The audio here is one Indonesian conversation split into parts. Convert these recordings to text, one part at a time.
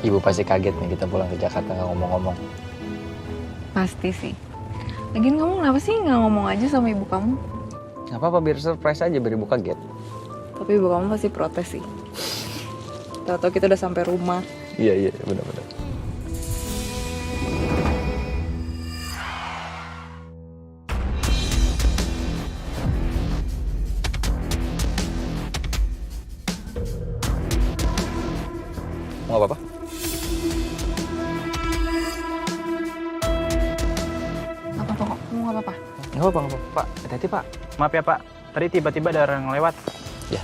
Ibu pasti kaget nih kita pulang ke Jakarta nggak ngomong-ngomong. Pasti sih. Lagian kamu kenapa sih nggak ngomong aja sama ibu kamu? Nggak apa-apa, biar surprise aja, biar ibu kaget. Tapi ibu kamu pasti protes sih. Tahu-tahu kita udah sampai rumah. Iya, benar-benar. Mau apa-apa? Apa apa kok? Kamu nggak apa-apa? Nggak apa-apa. Pak, hati-hati Pak. Maaf ya Pak, tadi tiba-tiba ada orang lewat. Ya.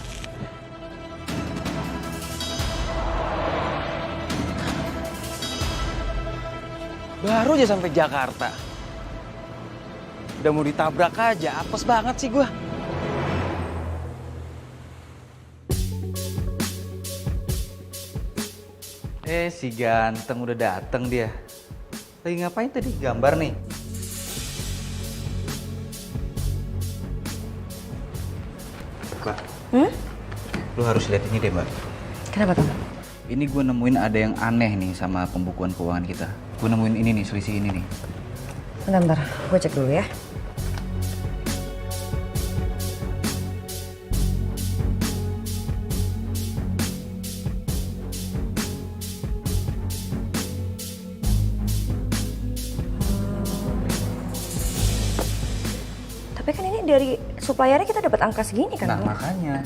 Baru aja sampai Jakarta. Udah mau ditabrak aja, apes banget sih gua. Si ganteng udah dateng dia. Lagi ngapain tadi? Gambar nih. Mbak. Lu harus lihat ini deh, Mbak. Kenapa tuh? Ini gue nemuin ada yang aneh nih sama pembukuan keuangan kita. Gue nemuin ini nih, selisih ini nih. Bentar, gue cek dulu ya. Tapi kan ini dari suppliernya kita dapat angka segini kan? Nah, Bu? makanya.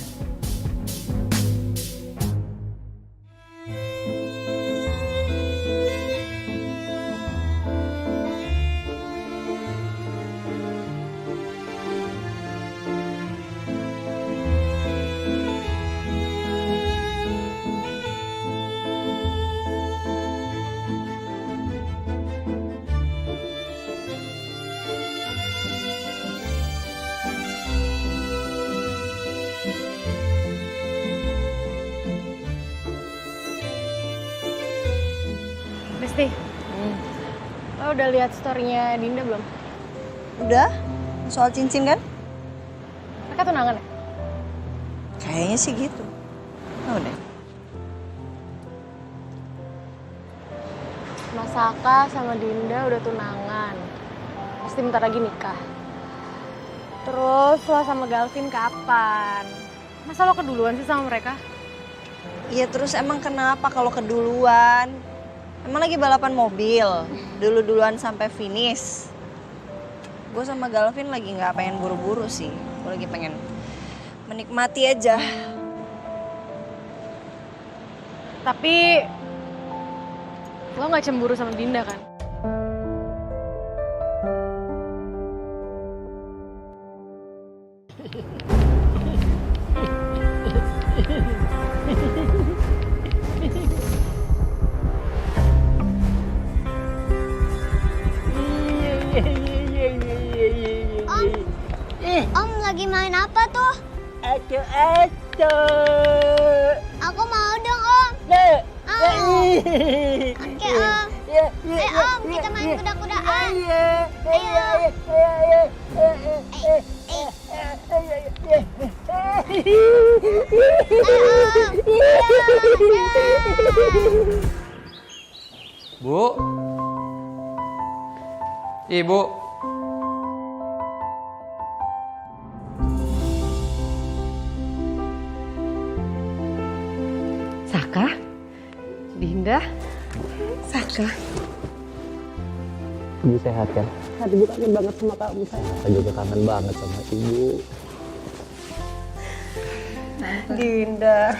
Besti, lo udah lihat story-nya Dinda belum? Udah? Soal cincin kan? Mereka tunangan ya? Kayaknya sih gitu. Oh, udah. Mas Saka sama Dinda udah tunangan. Pasti bentar lagi nikah. Terus lo sama Galvin kapan? Masa lo keduluan sih sama mereka? Iya, terus emang kenapa kalau keduluan? Emang lagi balapan mobil? Dulu-duluan sampai finish? Gue sama Galvin lagi nggak pengen buru-buru sih. Gue lagi pengen menikmati aja. Tapi lo nggak cemburu sama Dinda kan? Om lagi main apa tuh? Aduh. Aku mau dong Om. Oke Om. Om, kita main kuda-kudaan. Ayo. Bu. Ibu. Saka? Dinda? Saka? Ibu sehat kan? Aduh, gue kangen banget sama kamu, sayang. Saya juga kangen banget sama ibu. Dinda.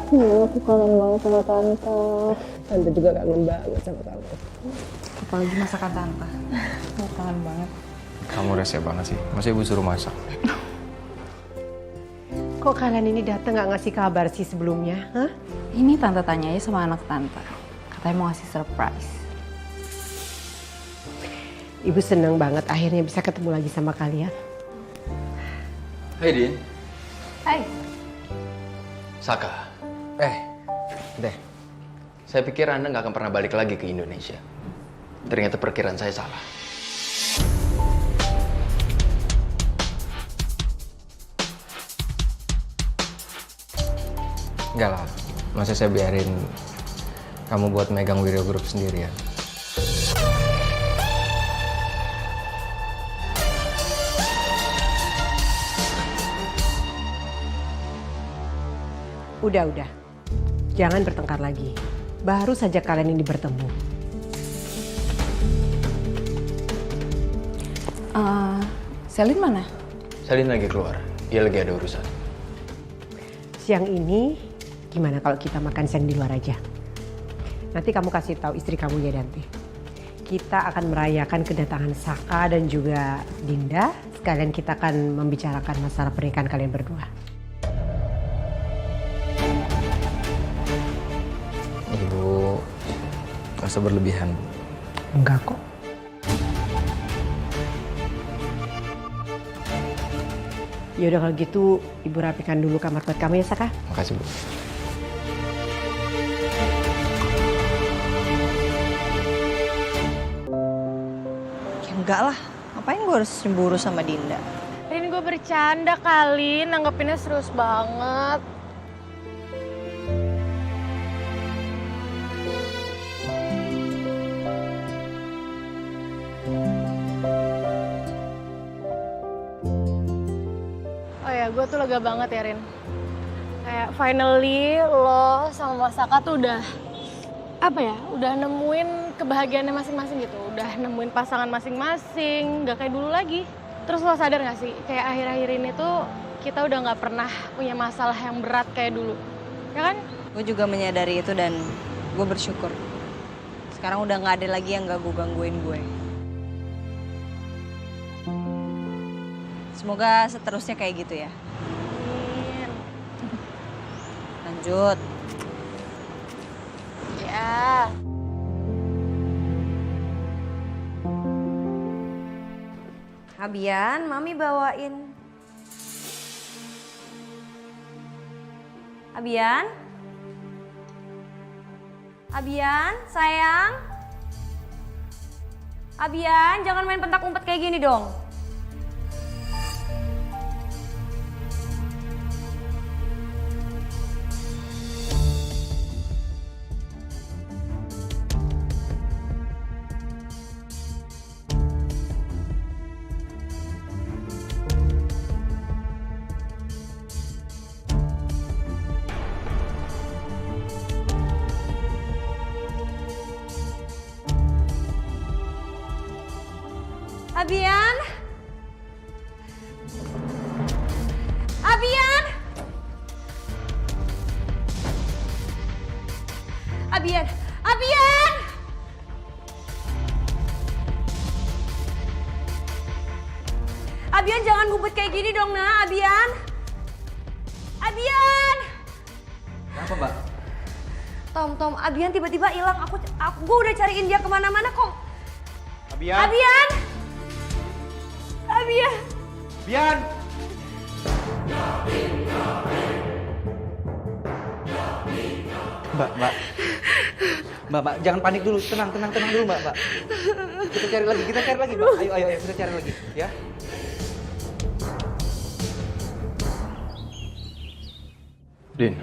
Aku kangen banget sama Tante. Tante juga kangen banget sama kamu. Apalagi masakan tante. Aku kangen banget. Kamu rese banget sih. Masa ibu suruh masak? Kok kalian ini datang nggak ngasih kabar sih sebelumnya? Hah? Ini tante tanyanya sama anak tante. Katanya mau ngasih surprise. Ibu seneng banget akhirnya bisa ketemu lagi sama kalian. Hai Din. Hai. Saka. Deh. Saya pikir Anda nggak akan pernah balik lagi ke Indonesia. Ternyata perkiraan saya salah. Enggak lah, masa saya biarin kamu buat megang Wiryo Group sendirian. Udah. Jangan bertengkar lagi. Baru saja kalian ini bertemu. Selin mana? Selin lagi keluar, dia lagi ada urusan. Siang ini, gimana kalau kita makan siang di luar aja? Nanti kamu kasih tahu istri kamu ya Dante. Kita akan merayakan kedatangan Saka dan juga Dinda. Sekalian kita akan membicarakan masalah pernikahan kalian berdua. Ibu, gak usah berlebihan. Enggak kok. Ya udah kalau gitu Ibu rapikan dulu kamar buat kamu ya Saka. Makasih, Bu. Ya enggak lah, ngapain gue harus cemburu sama Dinda? Rin, gue bercanda kali, nanggepinnya serius banget. Oh ya, gue tuh lega banget ya, Rin. Kayak finally lo sama Mas Saka tuh udah, apa ya, udah nemuin kebahagiaannya masing-masing gitu. Udah nemuin pasangan masing-masing, gak kayak dulu lagi. Terus lo sadar gak sih, kayak akhir-akhir ini tuh kita udah gak pernah punya masalah yang berat kayak dulu. Ya kan? Gue juga menyadari itu dan gue bersyukur. Sekarang udah gak ada lagi yang gangguin gue. Semoga seterusnya kayak gitu ya. Amin. Lanjut. Ya. Abian, Mami bawain. Abian? Abian, sayang? Abian, jangan main pentak umpet kayak gini dong. Abian? Abian? Abian? Abian? Abian jangan ngumpet kayak gini dong, Nah. Abian? Abian? Kenapa, Mbak? Tom, Abian tiba-tiba hilang. Gue udah cariin dia kemana-mana kok. Abian. Abian? Abian? Bian! Mbak, jangan panik dulu. Tenang dulu, Mbak. Kita cari lagi, Mbak. Ayo, kita cari lagi, ya. Din,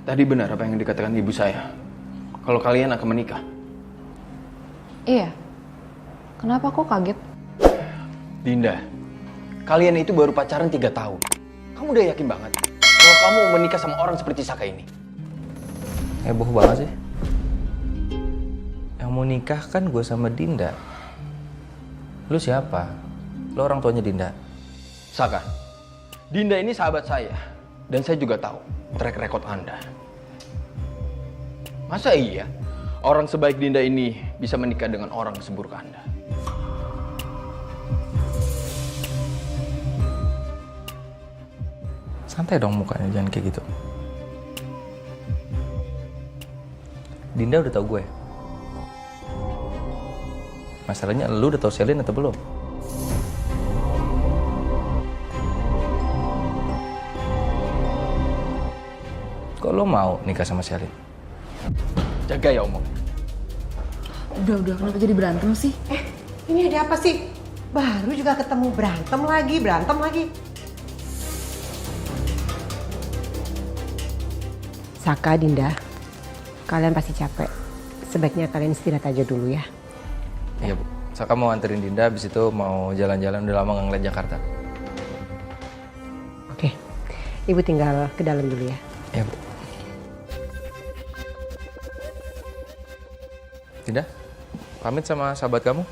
tadi benar apa yang dikatakan ibu saya. Kalau kalian akan menikah. Iya. Kenapa kok kaget? Dinda, kalian itu baru pacaran 3 tahun. Kamu udah yakin banget kalau kamu mau menikah sama orang seperti Saka ini? Heboh banget sih. Yang mau nikah kan gue sama Dinda. Lu siapa? Lu orang tuanya Dinda. Saka, Dinda ini sahabat saya. Dan saya juga tahu track record Anda. Masa iya orang sebaik Dinda ini bisa menikah dengan orang seburuk Anda? Santai dong mukanya, jangan kayak gitu. Dinda udah tahu gue. Masalahnya lu udah tahu Selin atau belum? Kok lo mau nikah sama Selin? Jaga ya omong. Udah, kenapa jadi berantem sih? Ini ada apa sih? Baru juga ketemu berantem lagi. Saka, Dinda, kalian pasti capek. sebaiknya kalian istirahat aja dulu ya. Iya Bu. Saka mau anterin Dinda, habis itu mau jalan-jalan, udah lama nggak ngeliat Jakarta. Oke, Ibu tinggal ke dalam dulu ya. Iya Bu. Dinda, pamit sama sahabat kamu.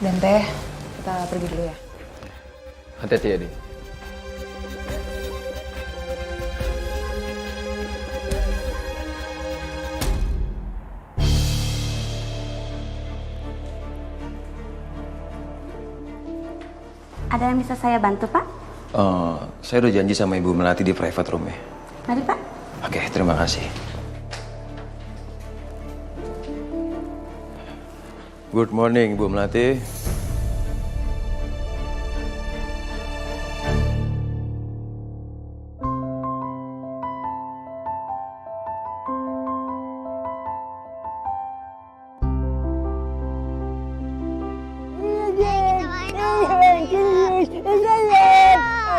Dan Teh, kita pergi dulu ya. Hati-hati ya, Di. Ada yang bisa saya bantu, Pak? Saya udah janji sama Ibu Melati di private room ya. Mari, Pak. Oke, terima kasih. Good morning, Ibu Melati.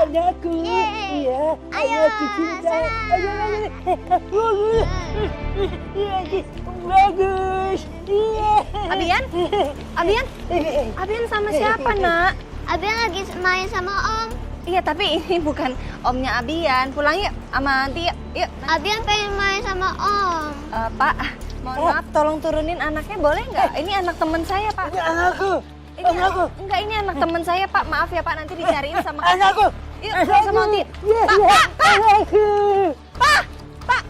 Anakku, iya, anakku cinta. Bagus. Abian? Abian? Abian sama siapa, Nak? Abian lagi main sama Om. Iya, tapi ini bukan omnya Abian. Pulang yuk sama Tia. Yuk. Abian pengen main sama Om. Pak, mohon maaf, tolong turunin anaknya boleh nggak? Ini anak teman saya, Pak. Ini anakku. Ini anakku. Enggak, ini anak teman saya, Pak. Maaf ya, Pak. Nanti dicariin sama anakku. Yuk, pulang sama Tia. Pak, Pak! Pak!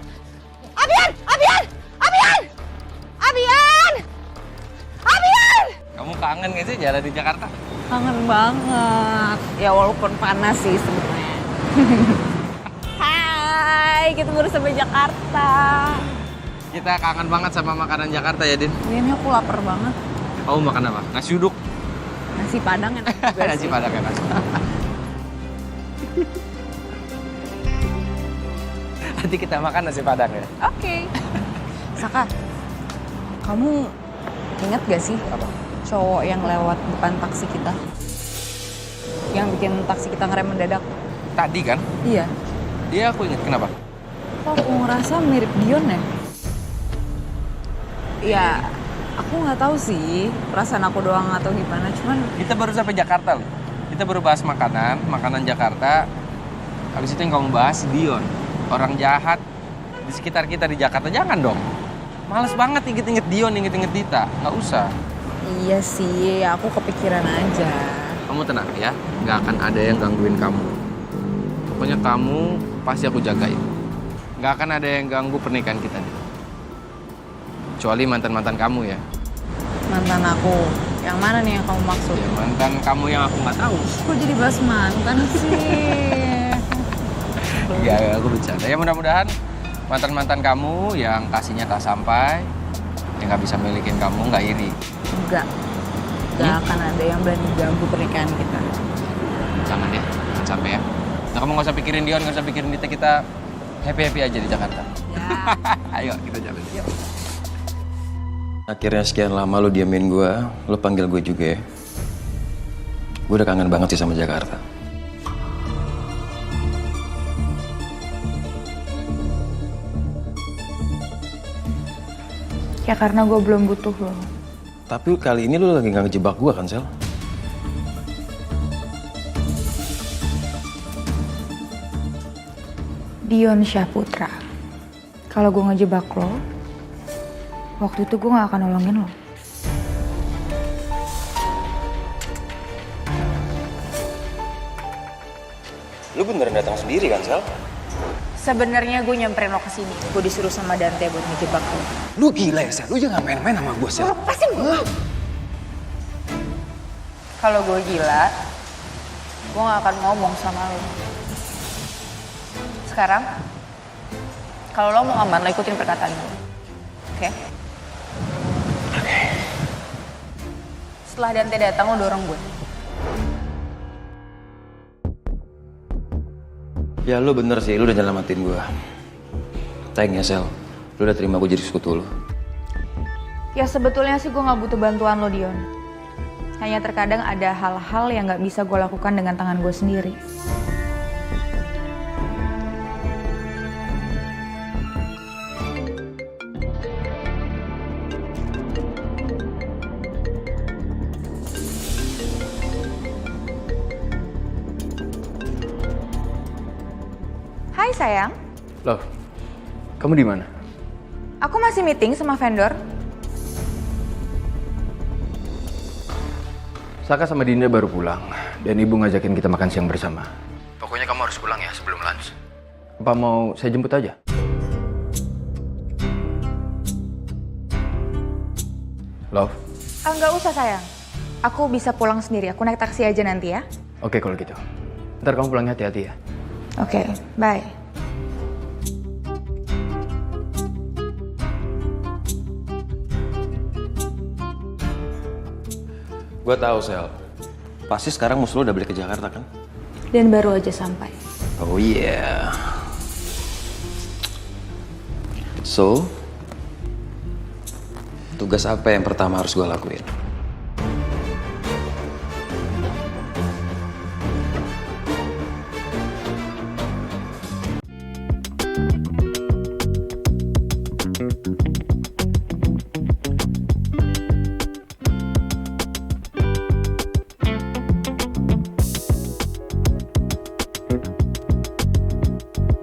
Abian! Abian! Abian! Abian! Abian! Kamu kangen gak sih jalan di Jakarta? Kangen banget. Ya walaupun panas sih sebenarnya. Hai, kita baru sampai Jakarta. Kita kangen banget sama makanan Jakarta ya, Din? Ini aku lapar banget. Kamu makan apa? Nasi uduk? Nasi Padang enak juga Nasi sih. Padang enak. Nanti kita makan nasi Padang ya? Oke. Saka, kamu ingat gak sih cowok yang lewat depan taksi kita? Yang bikin taksi kita ngerem mendadak? Tadi kan? Iya. Iya, aku ingat. Kenapa? Kok aku ngerasa mirip Dion ya? Ya, aku nggak tahu sih perasaan aku doang atau gimana. Cuman Kita baru sampai Jakarta loh. Kita baru bahas makanan Jakarta. Habis itu yang kamu bahas Dion, orang jahat di sekitar kita di Jakarta. Jangan dong. Males banget inget-inget Dion, inget-inget Dita. Nggak usah. iya sih, aku kepikiran aja. Kamu tenang ya, nggak akan ada yang gangguin kamu. Pokoknya kamu pasti aku jagain. Nggak akan ada yang ganggu pernikahan kita nih. Kecuali mantan-mantan kamu ya. Mantan aku, yang mana nih yang kamu maksud? Ya mantan kamu yang aku nggak tahu. Kok jadi bahas mantan sih? Ya, aku bercanda. Ya mudah-mudahan mantan-mantan kamu yang kasihnya tak sampai, yang nggak bisa milikin kamu, nggak iri. Enggak. Gak akan ada yang berani ganggu pernikahan kita. Jangan deh, jangan sampai ya. Nah, kamu nggak usah pikirin Dion, nggak usah pikirin Dita, kita happy-happy aja di Jakarta. Ya. Ayo, kita jalan. Yuk. Akhirnya sekian lama lo diamin gue, lo panggil gue juga ya. Gue udah kangen banget sih sama Jakarta. Ya karena gue belum butuh lo. Tapi kali ini lo lagi gak ngejebak gue kan, Sel? Dion Syahputra. Kalau gue ngejebak lo, waktu itu gue gak akan nolongin lo. Lo beneran datang sendiri kan, Sel? Sebenarnya gue nyamperin lo kesini. Gue disuruh sama Dante buat ngejebak lo. Lo gila ya, Sel? Lo jangan main-main sama gue, Sel. Lepasin gue. Kalau gue gila, gue gak akan ngomong sama lo. Sekarang, kalau lo mau aman, lo ikutin perkataan gue. Oke? Oke. Setelah Dante datang, lo dorong gue. Ya lo bener sih, lo udah nyelamatin gue. Thank ya, Sel. Lo udah terima gue jadi sekutu lo. Ya sebetulnya sih gue gak butuh bantuan lo, Dion. Hanya terkadang ada hal-hal yang gak bisa gue lakukan dengan tangan gue sendiri. Hai sayang. Loh, kamu di mana? Aku masih meeting sama vendor. Saka sama Dinda baru pulang dan ibu ngajakin kita makan siang bersama. Pokoknya kamu harus pulang ya sebelum lunch. Apa mau saya jemput aja? Love? Nggak usah sayang. Aku bisa pulang sendiri. Aku naik taksi aja nanti ya. Oke kalau gitu. Ntar kamu pulangnya hati-hati ya. Oke, bye. Gue tahu Sel. Pasti sekarang musuh lo udah balik ke Jakarta kan? Dan baru aja sampai. Oh iya. So, tugas apa yang pertama harus gue lakuin?